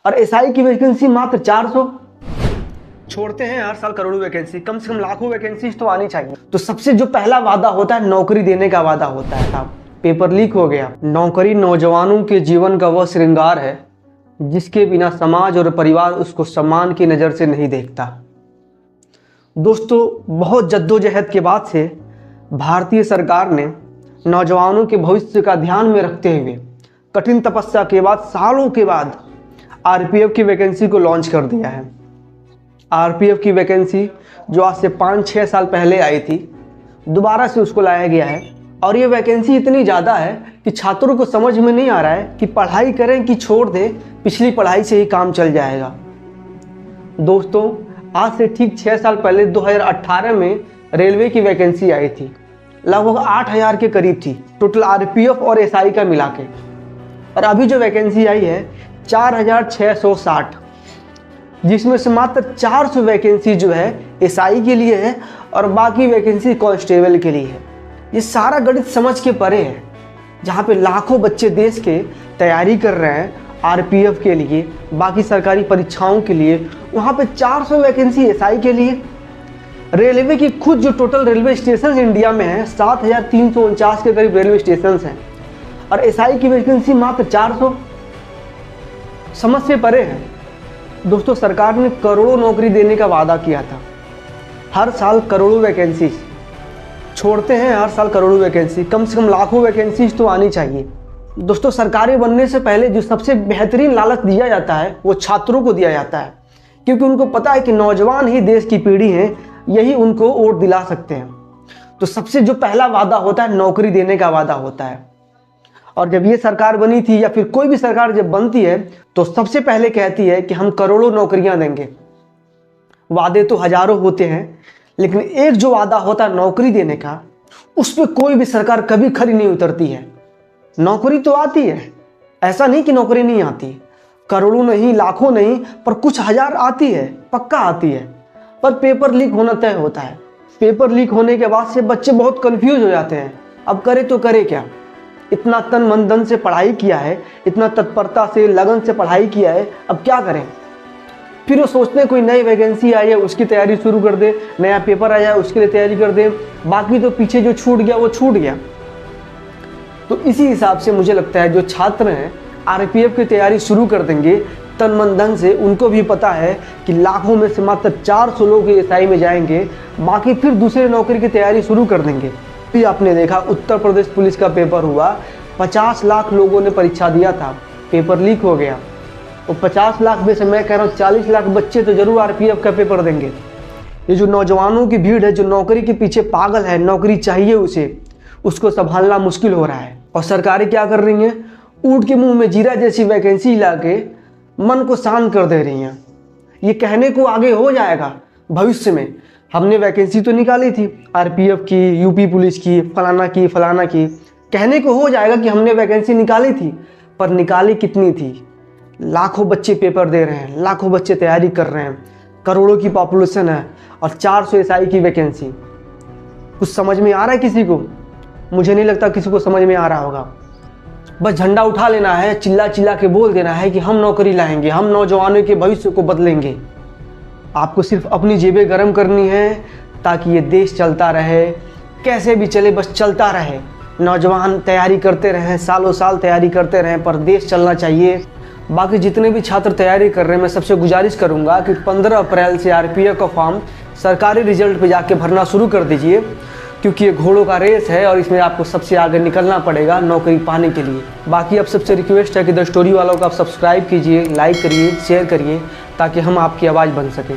और एसआई की वैकेंसी मात्र 400। छोड़ते हैं हर साल करोड़ों वैकेंसी, कम से कम लाखों वैकेंसी तो आनी चाहिए। तो सबसे जो पहला वादा होता है नौकरी देने का वादा होता है। अब पेपर लीक हो गया। नौकरी नौजवानों के जीवन का वह श्रृंगार है जिसके बिना समाज और परिवार उसको सम्मान की नज़र से नहीं देखता। दोस्तों, बहुत जद्दोजहद के बाद से भारतीय सरकार ने नौजवानों के भविष्य का ध्यान में रखते हुए कठिन तपस्या के बाद सालों के बाद आरपीएफ की वैकेंसी को लॉन्च कर दिया है। आरपीएफ की वैकेंसी जो आज से 5-6 साल पहले आई थी, दोबारा से उसको लाया गया है। और ये वैकेंसी इतनी ज़्यादा है कि छात्रों को समझ में नहीं आ रहा है कि पढ़ाई करें कि छोड़ दें, पिछली पढ़ाई से ही काम चल जाएगा। दोस्तों, आज से ठीक 6 साल पहले 2018 में रेलवे की वैकेंसी आई थी, लगभग 8000 के करीब थी टोटल आरपीएफ और एसआई का मिला के। और अभी जो वैकेंसी आई है 4660, जिसमें से मात्र 400 वैकेंसी जो है एसआई के लिए है और बाकी वैकेंसी कांस्टेबल के लिए है। ये सारा गणित समझ के परे है, जहाँ पे लाखों बच्चे देश के तैयारी कर रहे हैं आरपीएफ के लिए, बाकी सरकारी परीक्षाओं के लिए, वहाँ पे 400 वैकेंसी एसआई के लिए। रेलवे की खुद जो टोटल रेलवे स्टेशन इंडिया में है 7349 के करीब रेलवे स्टेशन हैं और एसआई की वैकेंसी मात्र 400। समझ से परे है। दोस्तों, सरकार ने करोड़ों नौकरी देने का वादा किया था, हर साल करोड़ों वैकेंसी। छोड़ते हैं हर साल करोड़ों वैकेंसी, कम से कम लाखों वैकेंसी तो आनी चाहिए। दोस्तों, सरकारें बनने से पहले जो सबसे बेहतरीन लालच दिया जाता है वो छात्रों को दिया जाता है, क्योंकि उनको पता है कि नौजवान ही देश की पीढ़ी है, यही उनको वोट दिला सकते हैं। तो सबसे जो पहला वादा होता है नौकरी देने का वादा होता है। और जब ये सरकार बनी थी या फिर कोई भी सरकार जब बनती है तो सबसे पहले कहती है कि हम करोड़ों नौकरियां देंगे। वादे तो हजारों होते हैं, लेकिन एक जो वादा होता है नौकरी देने का, उस पर कोई भी सरकार कभी खरी नहीं उतरती है। नौकरी तो आती है, ऐसा नहीं कि नौकरी नहीं आती, करोड़ों नहीं, लाखों नहीं, पर कुछ हजार आती है, पक्का आती है। पर पेपर लीक होना तय होता है। पेपर लीक होने के बाद से बच्चे बहुत कंफ्यूज हो जाते हैं, अब करे तो करे क्या। इतना तन मन धन से पढ़ाई किया है, इतना तत्परता से लगन से पढ़ाई किया है, अब क्या करें। फिर वो सोचते हैं कोई नई वैकेंसी आई है उसकी तैयारी शुरू कर दे, नया पेपर आया है उसके लिए तैयारी कर दे, बाकी तो पीछे जो छूट गया वो छूट गया। तो इसी हिसाब से मुझे लगता है जो छात्र हैं आरपीएफ की तैयारी शुरू कर देंगे तन मन धन से। उनको भी पता है कि लाखों में से मात्र 400 लोग एसआई में जाएंगे, बाकी फिर दूसरे नौकरी की तैयारी शुरू कर देंगे। भी आपने देखा उत्तर प्रदेश पुलिस का पेपर हुआ, 50 लाख लोगों ने परीक्षा दिया था, पेपर लीक हो गया। तो 50 लाख में से मैं कह रहा हूँ 40 लाख बच्चे तो जरूर आरपीएफ का पेपर देंगे। ये जो नौजवानों की भीड़ है, जो नौकरी के पीछे पागल है, नौकरी चाहिए उसे, उसको संभालना मुश्किल हो रहा है। और सरकारें क्या कर रही हैं, ऊँट के मुंह में जीरा जैसी वैकेंसी ला के मन को शांत कर दे रही हैं। ये कहने को आगे हो जाएगा भविष्य में, हमने वैकेंसी तो निकाली थी आरपीएफ की, यूपी पुलिस की, फलाना की, कहने को हो जाएगा कि हमने वैकेंसी निकाली थी, पर निकाली कितनी थी। लाखों बच्चे पेपर दे रहे हैं, लाखों बच्चे तैयारी कर रहे हैं, करोड़ों की पॉपुलेशन है और 400 एसआई की वैकेंसी। कुछ समझ में आ रहा है किसी को? मुझे नहीं लगता किसी को समझ में आ रहा होगा। बस झंडा उठा लेना है, चिल्ला चिल्ला के बोल देना है कि हम नौकरी लाएंगे, हम नौजवानों के भविष्य को बदलेंगे। आपको सिर्फ अपनी जेबें गर्म करनी है ताकि ये देश चलता रहे, कैसे भी चले, बस चलता रहे। नौजवान तैयारी करते रहें, सालों साल तैयारी करते रहें, पर देश चलना चाहिए। बाकी जितने भी छात्र तैयारी कर रहे हैं, मैं सबसे गुजारिश करूंगा कि 15 अप्रैल से आरपीएफ का फॉर्म सरकारी रिजल्ट पे जाके भरना शुरू कर दीजिए, क्योंकि ये घोड़ों का रेस है और इसमें आपको सबसे आगे निकलना पड़ेगा नौकरी पाने के लिए। बाकी अब सबसे रिक्वेस्ट है कि द स्टोरी वालों को आप सब्सक्राइब कीजिए, लाइक करिए, शेयर करिए, ताकि हम आपकी आवाज़ बन सकें।